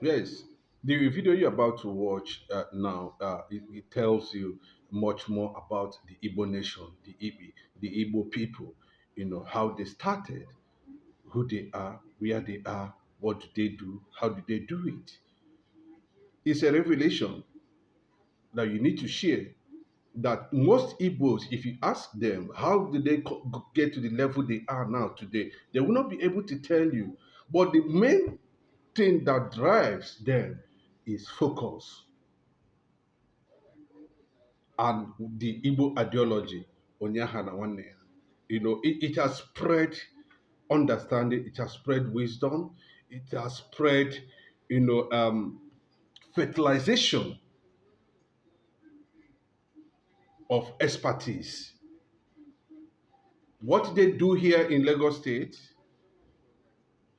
Yes, the video you're about to watch now, it tells you much more about the Igbo nation, the Igbo people, how they started, who they are, where they are, what do they do, how do they do it. It's a revelation that you need to share that most Igbos, if you ask them how did they get to the level they are now today, they will not be able to tell you. But the main thing that drives them is focus and the Igbo ideology. Onyaha na nwanne ya. It has spread understanding, it has spread wisdom, it has spread, fertilization of expertise. What they do here in Lagos State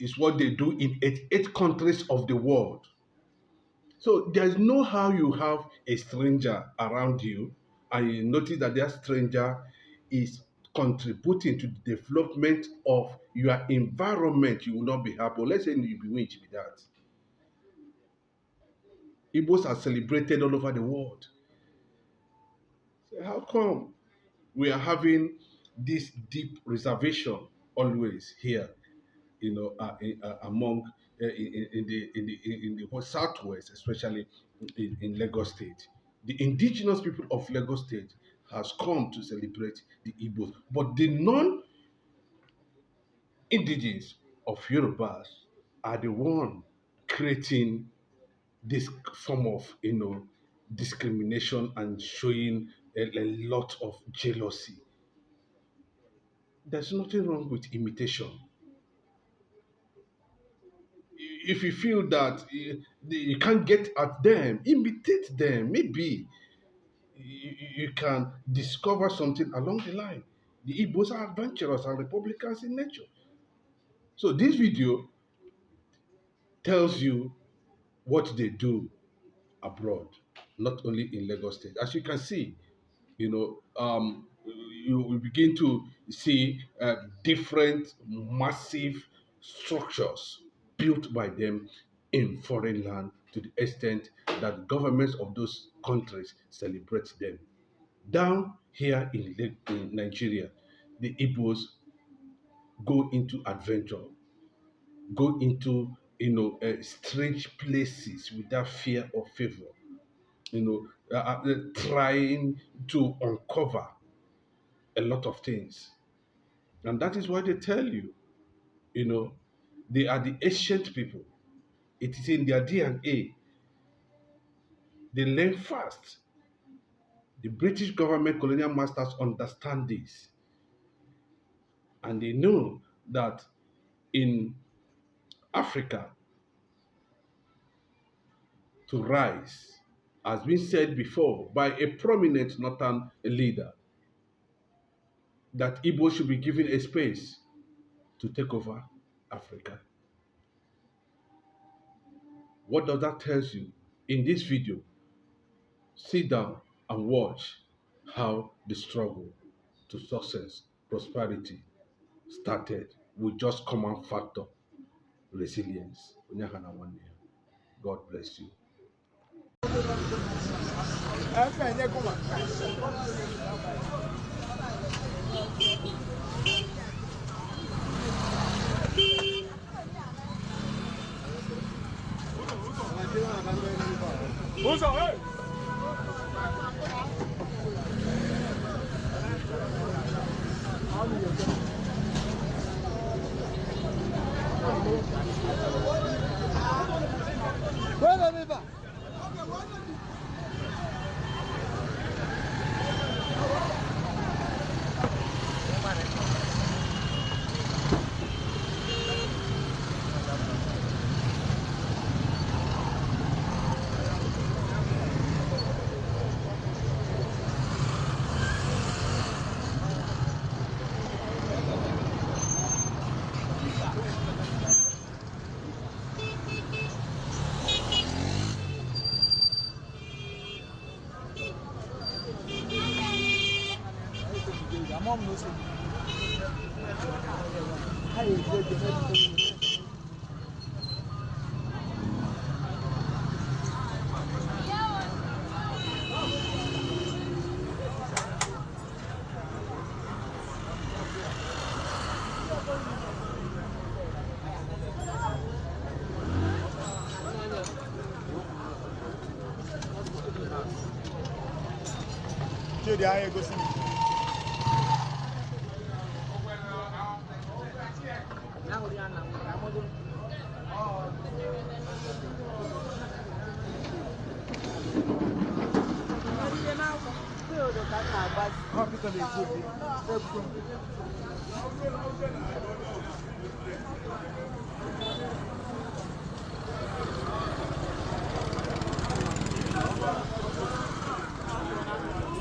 is what they do in eight countries of the world. So there's no how you have a stranger around you and you notice that that stranger is contributing to the development of your environment. You will not be happy. Let's say you be winch with that. Igbos are celebrated all over the world. So how come we are having this deep reservation always here? Among in the whole southwest, especially in Lagos State. The indigenous people of Lagos State has come to celebrate the Igbos, but the non-indigenous of Yorubas are the one creating this form of discrimination and showing a lot of jealousy. There's nothing wrong with imitation. If you feel that you can't get at them, imitate them. Maybe you can discover something along the line. The Igbos are adventurous and Republicans in nature. So this video tells you what they do abroad, not only in Lagos State. As you can see, you will begin to see different massive structures built by them in foreign land to the extent that governments of those countries celebrate them. Down here in Nigeria, the Igbos go into adventure, go into strange places without fear or favor. Trying to uncover a lot of things. And that is why they tell you, you know, they are the ancient people. It is in their DNA. They learn fast. The British government colonial masters understand this. And they know that in Africa, to rise, has been said before by a prominent northern leader, that Igbo should be given a space to take over Africa. What does that tell you? In this video, sit down and watch how the struggle to success, prosperity started with just common factor, resilience. God bless you.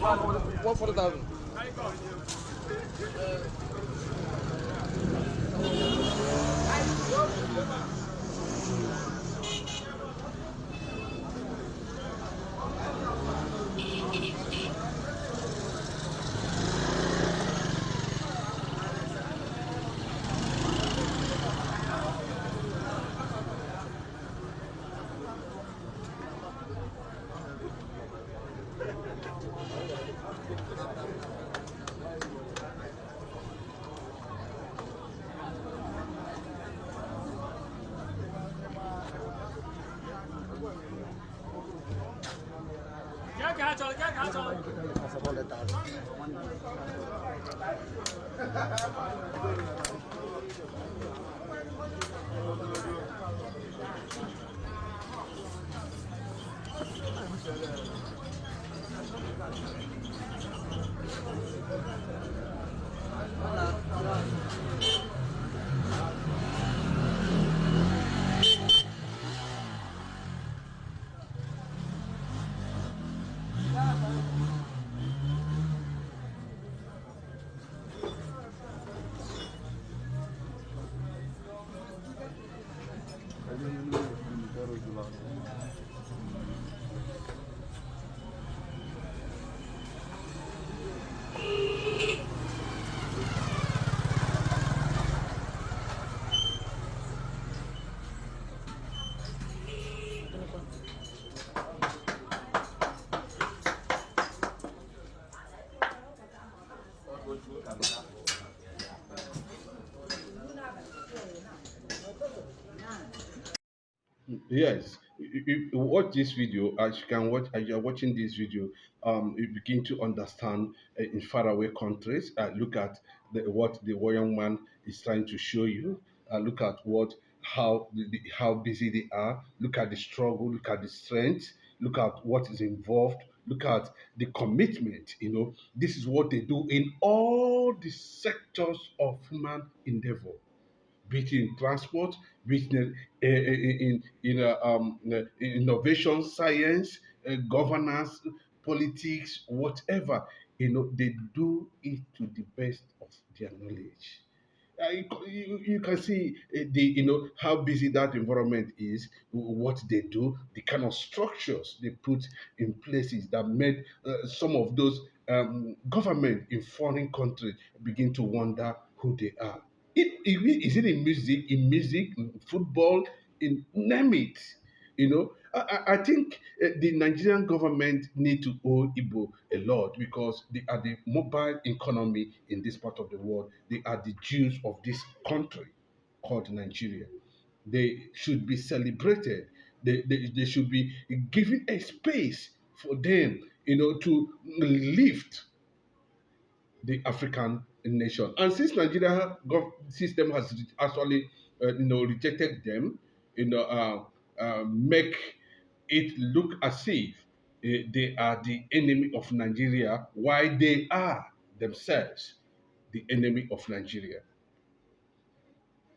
$140,000. Yes, you watch this video, as you can watch, as you are watching this video, you begin to understand in faraway countries. Look at what the young man is trying to show you. Look at how how busy they are. Look at the struggle. Look at the strength. Look at what is involved. Look at the commitment. This is what they do in all the sectors of human endeavor, be it in transport, be it in innovation, science, governance, politics, whatever. They do it to the best of their knowledge. You can see the how busy that environment is, what they do, the kind of structures they put in places that made some of those government in foreign countries begin to wonder who they are. Is it in music, in football, in name it? I think the Nigerian government need to owe Igbo a lot because they are the mobile economy in this part of the world. They are the Jews of this country called Nigeria. They should be celebrated. They should be given a space for them, to lift the African nation. And since Nigeria system has actually, rejected them, make it look as if they are the enemy of Nigeria, while they are themselves the enemy of Nigeria.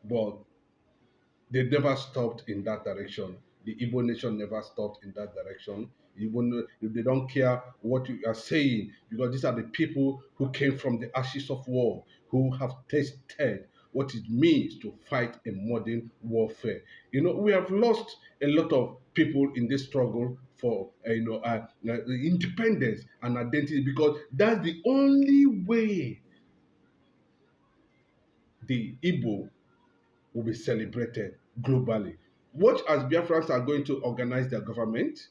But they never stopped in that direction. The Igbo nation never stopped in that direction. Even if they don't care what you are saying, because these are the people who came from the ashes of war, who have tasted what it means to fight a modern warfare. We have lost a lot of people in this struggle for independence and identity, because that's the only way the Igbo will be celebrated globally. Watch as Biafrans are going to organize their government,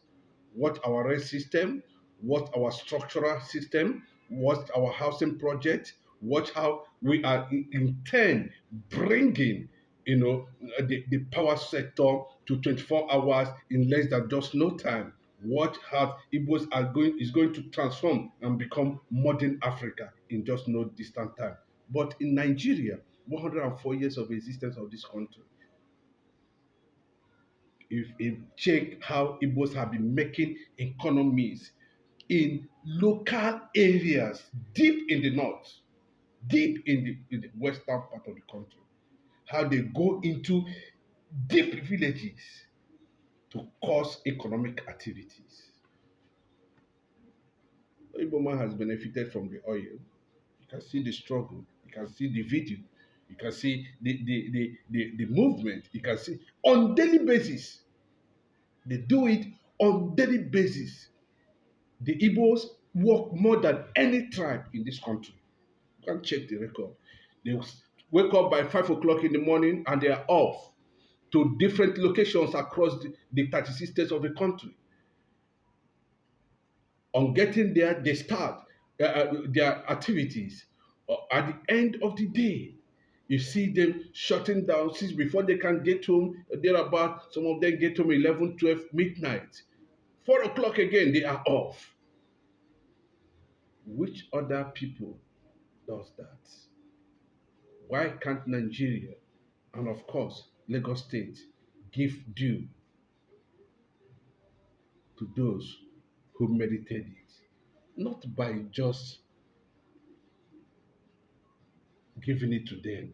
what our race system, what our structural system, what our housing project, watch how we are in turn bringing the power sector to 24 hours in less than just no time. Watch how Igbos is going to transform and become modern Africa in just no distant time. But in Nigeria, 104 years of existence of this country, if you check how Igbos have been making economies in local areas deep in the north, deep in the western part of the country, how they go into deep villages to cause economic activities. Igbo man has benefited from the oil. You can see the struggle. You can see the video. You can see the movement. You can see on daily basis. They do it on daily basis. The Igbos work more than any tribe in this country. You can check the record. They wake up by 5 o'clock in the morning and they are off to different locations across the 36 states of the country. On getting there, they start their activities. At the end of the day, you see them shutting down since before they can get home, thereabout, some of them get home 11, 12, midnight. 4 o'clock again, they are off. Which other people does that? Why can't Nigeria and of course Lagos State give due to those who merited it? Not by just giving it to them.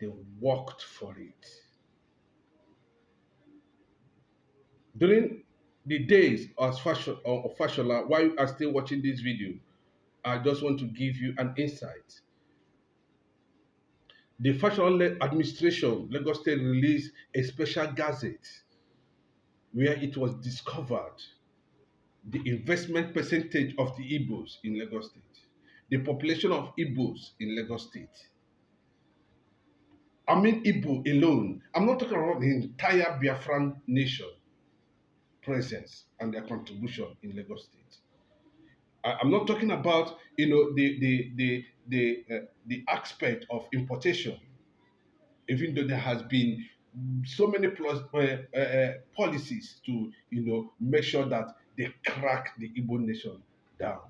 They worked for it. During the days of Fashola, while you are still watching this video, I just want to give you an insight. The Fashola administration, Lagos State, released a special gazette where it was discovered the investment percentage of the Igbos in Lagos State, the population of Igbos in Lagos State. I mean Igbo alone. I'm not talking about the entire Biafran nation presence and their contribution in Lagos State. I'm not talking about the aspect of importation, even though there has been so many policies to make sure that they crack the Igbo nation down.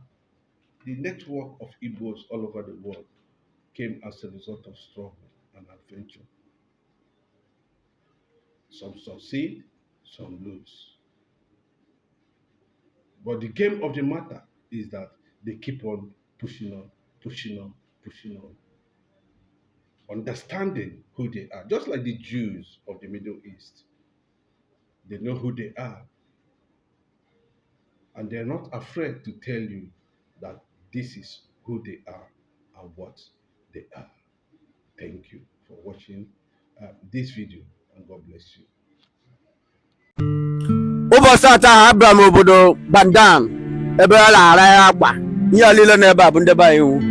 The network of Igbos all over the world came as a result of struggle and adventure. Some succeed, some lose. But the game of the matter is that they keep on pushing on, pushing on, pushing on. Understanding who they are, just like the Jews of the Middle East. They know who they are. And they're not afraid to tell you that this is who they are and what they are. Thank you for watching this video, and God bless you. Ụbọchị taa abịara m obodo Bandam ebe a na-ara ya akpa ihe alile n'ebe a bụ ndebe anyị iwu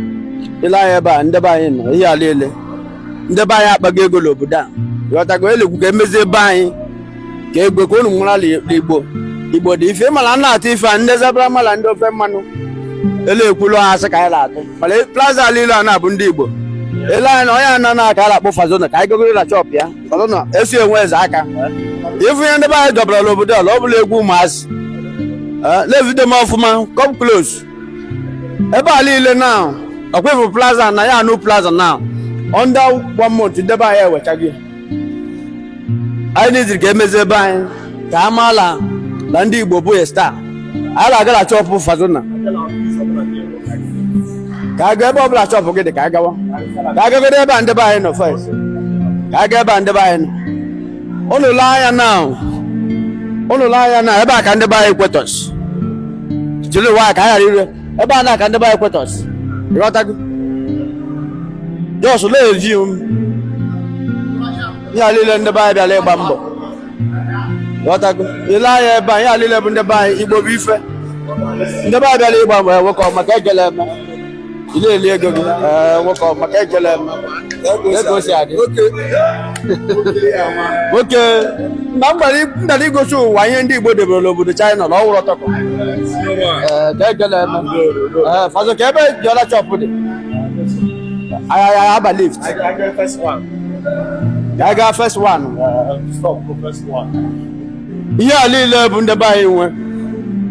ile anya ebe a ndebe anyị nọ ihe alile ndebe anyị akpago ego n'obodo a ghọtago elekwu ka emezie ebe anyị ka egwe ka unu mara Igbo dị ife mara na-atụ ife a ndị zabara mara ndị ofe mmanụ elekwulu ha asị ka anyị na-atụ mana plaza alile a na-abụ ndị Igbo ele anyị na onye anọ na-aka a na-akpọ fazona ka anyị gogoro na chọpụ ya fazona esi enwe eze aka ifu ihe ndebe anyị dọbara n'obodo ala ọ bụla egwu ụmụazị levide m ọfụma come close ebe a niile na ọkwefu plaza na ya anụ plaza na under 1 month ndebe anyị ewechaghị anyị niziri ka emezi ebe anyị ka a maala na ndị Igbo bụ star anyị na-agara chọpụ fazona ka aga ebe ọbụla chọpụ gị dị ka agawa ka agagoro ebe a ndebe anyị nọ first ka aga ebe a ndebe anyị nọ ụlọ anya na ebe a ka ndebe anyị kwetos jiri nwaanyị ka anyị ghara ire ebe a na-aka ndebe anyị kwetos ịghọtago jos na-eji ihe niile ndebe anyị bịara ịgba mbọ ịghọtago ile anya ebe anyị niile bụ ndebe anyị Igbo bụ ife ndebe anyị bịara ịgba mbọ nwoke maka ejele eme ile eli ego gị nwoke maka ejele eme ego si adị nwoke na mgbara igosi ụwa ihe ndị Igbo debere n'obodo China na ọhụrụ ọtọkọ ka ejele eme fazo ka ebe dị ọla chọpụ dị aba lift ka a gaa first one ihe a niile bụ ndị be anyị nwe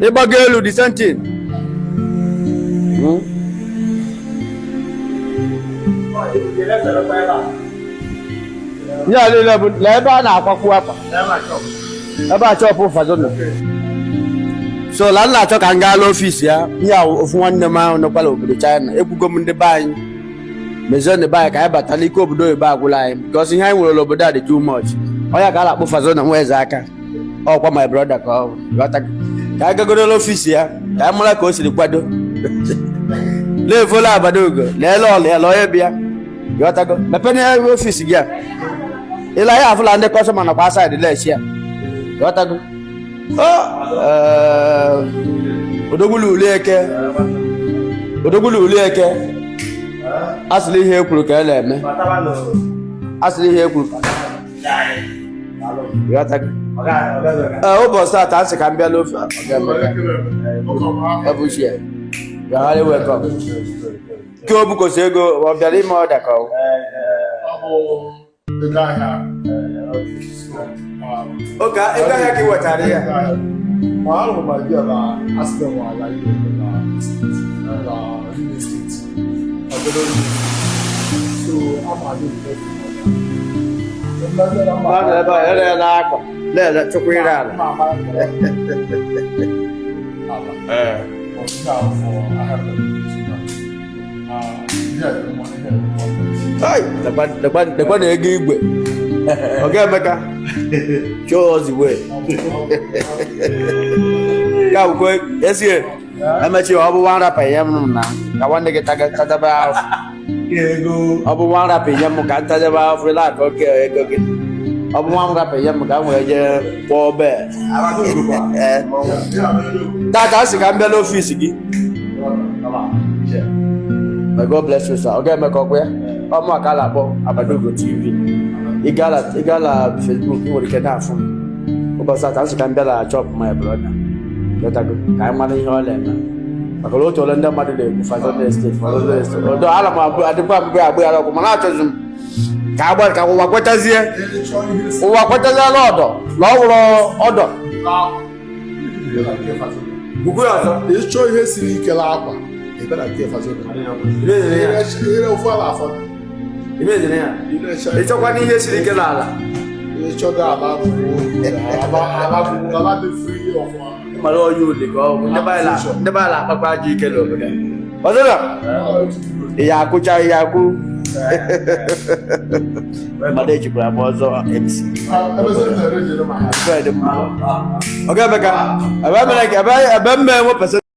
ịgbago elu the same thing. Ihe a niile bụ na ebe a na-akwakwu akwa ebe a chọpụ ụfọdụ nọ. So la nna achọ ka m gaa n'ọfịs ya ihe a ofu nwanne m ahụ nọkwala obodo China ekwugo m ndị be anyị mezie ndị be anyị ka anyị batala ike obodo oyibo agwụla anyị because ihe anyị nwere n'obodo a dị too much. Onye ka a na-akpụ fazọ na nwa eze aka ọkwa my brother ka ọ ghọta ka anyị gagoro n'ọfịs ya ka anyị mara ka o siri kwado na-efola abadogo leele ọla ya lọọ bịa ghọtago mepe na ọfịs gị a ịla ya afụla ndị kọstọma nakwa asaịdị lechi ya ghọtago odogwulu ule eke asịrị ihe ekwuru ka a na-eme asịrị ihe ekwuru ụbọchị taa asị ka m bịa n'ofe ebuchi ya bịaghara welcome ke obukosi ego ọ bịara ime ọda ka oge ego ahịa ka ị wetara ya ebe a ere na akwa na-ele chukwu ire ala dekwa na ego igwe ọ ga-emeka show us the way ka bụkwa esie emechi ọ bụ nwa rapa ihe m na ka nwanne gị tadebe ahụ ọ bụ nwa rapa ihe m ka ntadebe ahụ fụrụla aka oke ego gị ọ bụ nwa rapa ihe m ka m wee jee kpọọ bee tata a sị ka m bịa n'ọfịs gị. May God bless you, sir. Okay, make up where? I'm not gonna go. Abadogo TV. Igala Facebook. You will get that from. Because that's can be a job, my brother. Let I go. I'm money all them. I go to London, but they for the estate. Although all of my, I think I'm going to go. Manachos. Cowboy, cowboy. What is here? What is the order? It's show you see Kelapa. It's a one year sitting in Ala. My lord, you go. The Bala, Papa G. Kello. What's it up? Yakucha Yaku. Madeji was MC. Okay, Becca. I remember like a bad man.